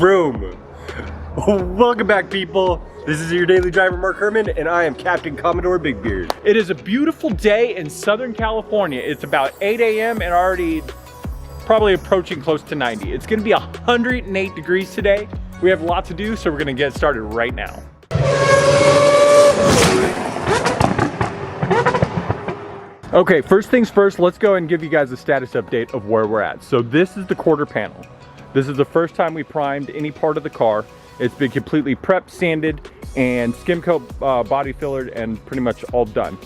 Vroom. Welcome back, people. This is your daily driver, Mark Herman, and I am Captain Commodore Big Beard. It is a beautiful day in Southern California. It's about 8 a.m. and already probably approaching close to 90. It's gonna be 108 degrees today. We have a lot to do, so we're gonna get started right now. Okay, first things first, let's go and give you guys a status update of where we're at. So this is the quarter panel. This is the first time we primed any part of the car. It's been completely prepped, sanded, and skim coat body fillered, and pretty much all done.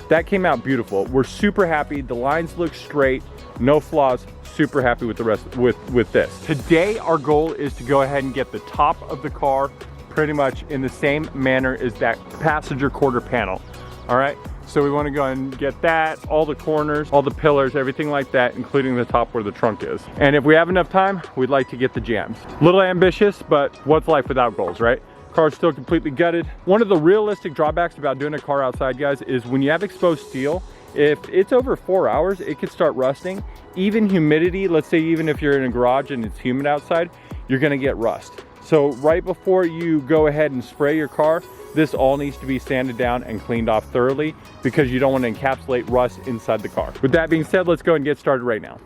That came out beautiful. We're super happy. The lines look straight, no flaws. Super happy with the rest with this. Today, our goal is to go ahead and get the top of the car pretty much in the same manner as that passenger quarter panel. All right. So we want to go and get that, all the corners, all the pillars, everything like that, including the top where the trunk is. And if we have enough time, we'd like to get the jambs. A little ambitious, but what's life without goals, right? Car's still completely gutted. One of the realistic drawbacks about doing a car outside, guys, is when you have exposed steel, if it's over 4 hours, it could start rusting. Even humidity, let's say even if you're in a garage and it's humid outside, you're gonna get rust. So right before you go ahead and spray your car, this all needs to be sanded down and cleaned off thoroughly because you don't want to encapsulate rust inside the car. With that being said, let's go and get started right now.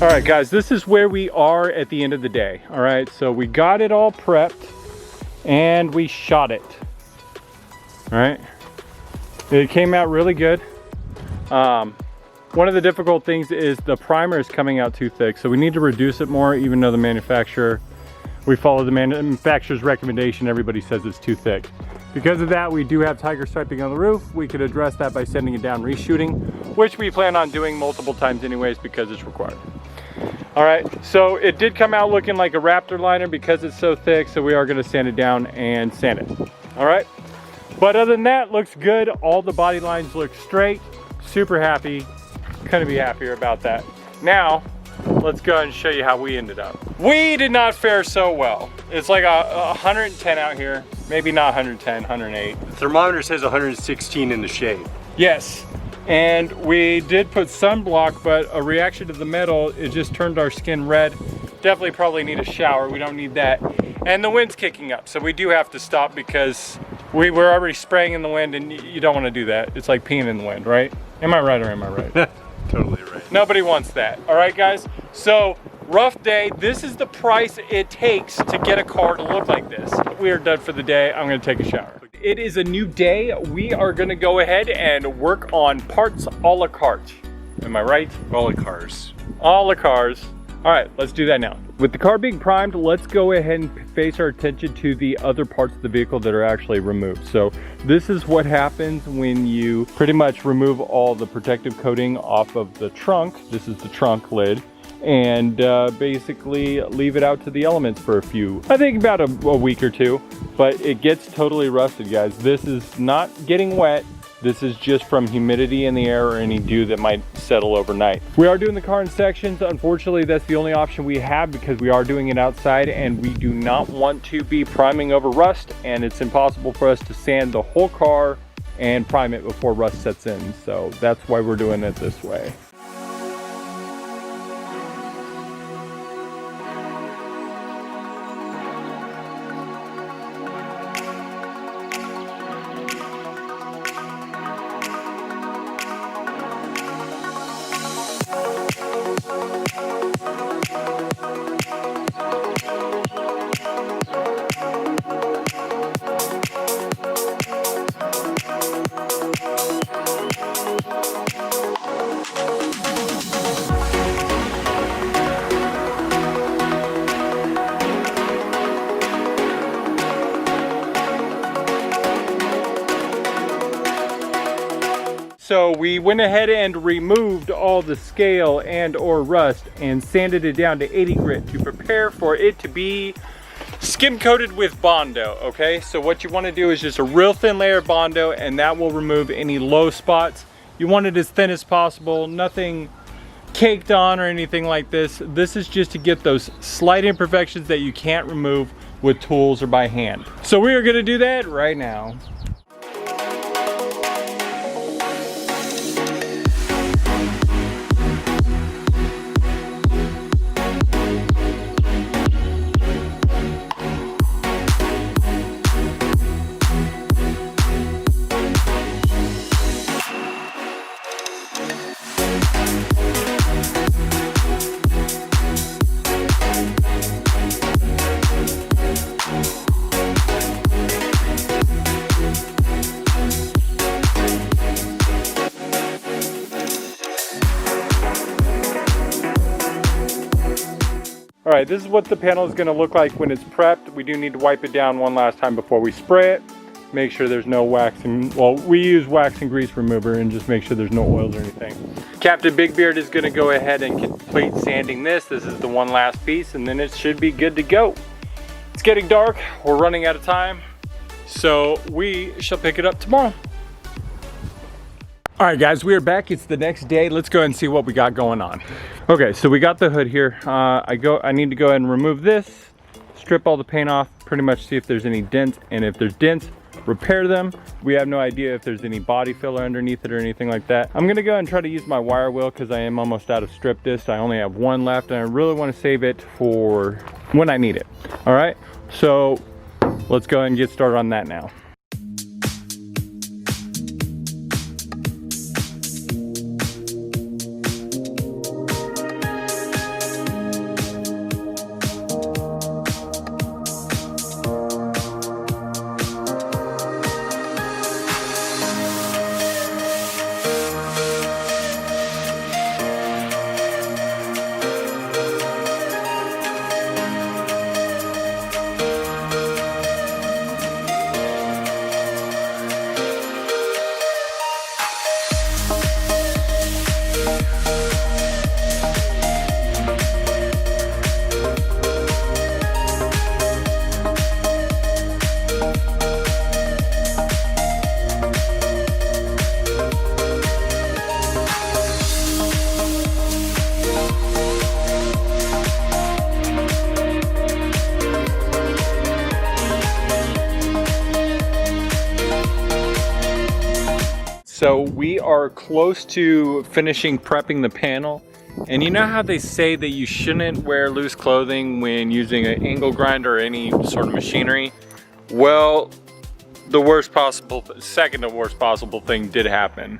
All right, guys, this is where we are at the end of the day. All right, so we got it all prepped and we shot it. All right, it came out really good. One of the difficult things is the primer is coming out too thick, so we need to reduce it more, even though we follow the manufacturer's recommendation. Everybody says it's too thick. Because of that, we do have tiger striping on the roof. We could address that by sending it down, reshooting, which we plan on doing multiple times anyways because it's required. All right, so it did come out looking like a Raptor liner because it's so thick, so we are gonna sand it down and sand it. All right, but other than that, looks good. All the body lines look straight. Super happy, couldn't be happier about that. Now, let's go and show you how we ended up. We did not fare so well. It's like 110 out here. Maybe not 110, 108. The thermometer says 116 in the shade. Yes, and we did put sunblock, but a reaction to the metal, it just turned our skin red. Definitely probably need a shower. We don't need that. And the wind's kicking up, so we do have to stop because we were already spraying in the wind, and you don't want to do that. It's like peeing in the wind, right? Am I right or am I right? Totally right. Nobody wants that. All right, guys? So, rough day. This is the price it takes to get a car to look like this. We are done for the day. I'm gonna take a shower. It is a new day. We are gonna go ahead and work on parts a la carte. Am I right? All the cars. All the cars. All right, let's do that now. With the car being primed, let's go ahead and face our attention to the other parts of the vehicle that are actually removed. So this is what happens when you pretty much remove all the protective coating off of the trunk. This is the trunk lid. And basically leave it out to the elements for I think about a week or two, but it gets totally rusted, guys. This is not getting wet. This is just from humidity in the air or any dew that might settle overnight. We are doing the car in sections. Unfortunately, that's the only option we have because we are doing it outside and we do not want to be priming over rust, and it's impossible for us to sand the whole car and prime it before rust sets in. So that's why we're doing it this way. so we went ahead and removed all the scale and or rust and sanded it down to 80 grit to prepare for it to be skim coated with Bondo, okay? So what you want to do is just a real thin layer of Bondo, and that will remove any low spots. You want it as thin as possible, nothing caked on or anything like this. This is just to get those slight imperfections that you can't remove with tools or by hand. So we are going to do that right now. All right, this is what the panel is going to look like when it's prepped. We do need to wipe it down one last time before we spray it. Make sure there's no wax and, well, we use wax and grease remover, and just make sure there's no oils or anything. Captain Big Beard is going to go ahead and complete sanding this. This is the one last piece, and then it should be good to go. It's getting dark. We're running out of time, so we shall pick it up tomorrow. All right, guys, we are back. It's the next day. Let's go ahead and see what we got going on. Okay, so we got the hood here. I need to go ahead and remove this, strip all the paint off, pretty much see if there's any dents, and if there's dents, repair them. We have no idea if there's any body filler underneath it or anything like that. I'm gonna go ahead and try to use my wire wheel because I am almost out of strip disc. I only have one left, and I really want to save it for when I need it. All right, so let's go ahead and get started on that now. So we are close to finishing prepping the panel. And you know how they say that you shouldn't wear loose clothing when using an angle grinder or any sort of machinery? Well, the second to worst possible thing did happen.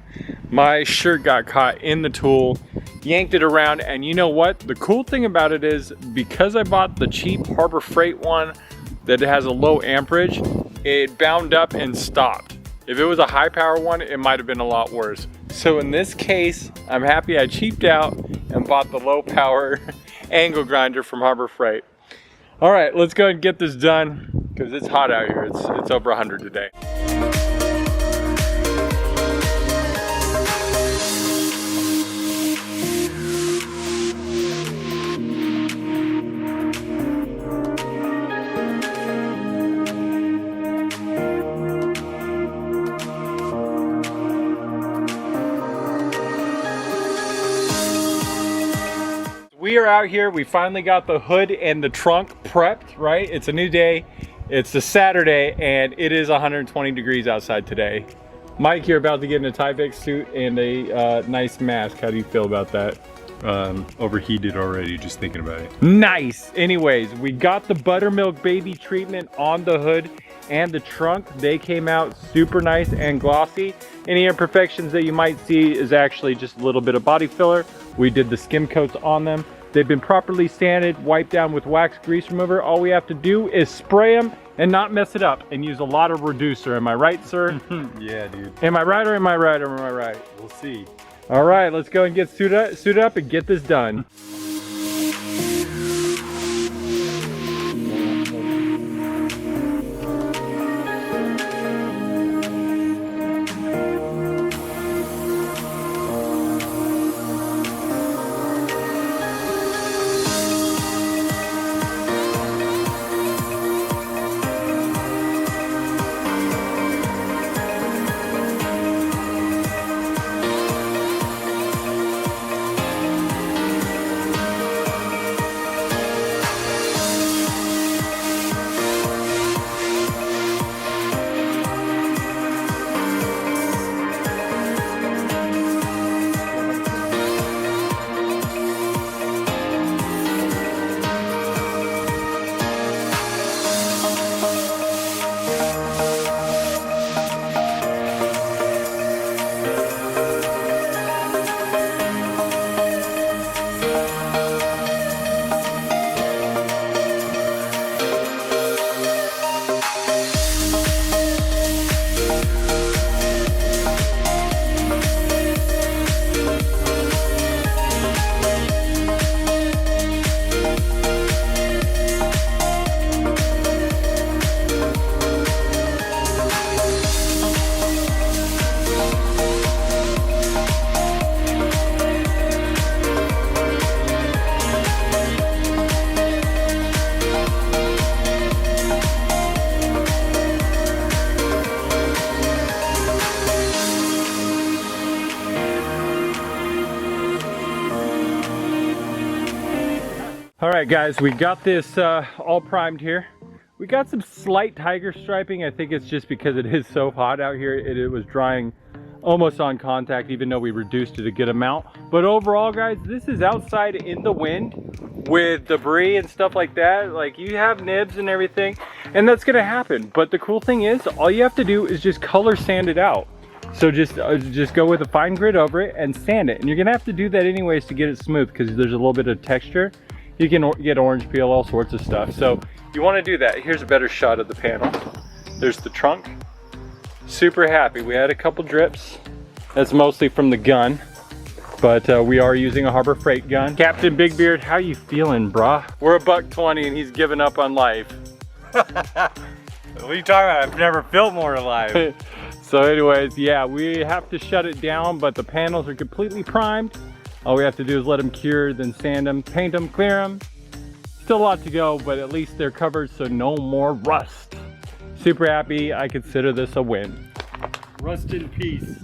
My shirt got caught in the tool, yanked it around, and you know what? The cool thing about it is, because I bought the cheap Harbor Freight one that has a low amperage, it bound up and stopped. If it was a high power one, it might have been a lot worse. So in this case, I'm happy I cheaped out and bought the low power angle grinder from Harbor Freight. All right, let's go and get this done because it's hot out here. It's over 100 today. We are out here. We finally got the hood and the trunk prepped, right? It's a new day. It's a Saturday and it is 120 degrees outside today. Mike, you're about to get in a Tyvek suit and a nice mask. How do you feel about that? Overheated already, just thinking about it. Nice. Anyways, we got the buttermilk baby treatment on the hood and the trunk. They came out super nice and glossy. Any imperfections that you might see is actually just a little bit of body filler. We did the skim coats on them. They've been properly sanded, wiped down with wax grease remover. All we have to do is spray them and not mess it up and use a lot of reducer. Am I right, sir? Yeah, dude. Am I right or am I right or am I right? We'll see. All right, let's go and get suited up and get this done. right, guys, we got this all primed here. We got some slight tiger striping. I think it's just because it is so hot out here. It was drying almost on contact, even though we reduced it a good amount. But overall, guys, this is outside in the wind with debris and stuff like that. Like, you have nibs and everything, and that's gonna happen. But the cool thing is, all you have to do is just color sand it out. So just go with a fine grit over it and sand it. And you're gonna have to do that anyways to get it smooth, because there's a little bit of texture. You can get orange peel, all sorts of stuff. So you wanna do that. Here's a better shot of the panel. There's the trunk. Super happy. We had a couple drips. That's mostly from the gun, but we are using a Harbor Freight gun. Captain Big Beard, how you feeling, brah? We're $120 and he's giving up on life. What are you talking about? I've never felt more alive. So anyways, yeah, we have to shut it down, but the panels are completely primed. All we have to do is let them cure, then sand them, paint them, clear them. Still a lot to go, but at least they're covered, so no more rust. Super happy. I consider this a win. Rust in peace.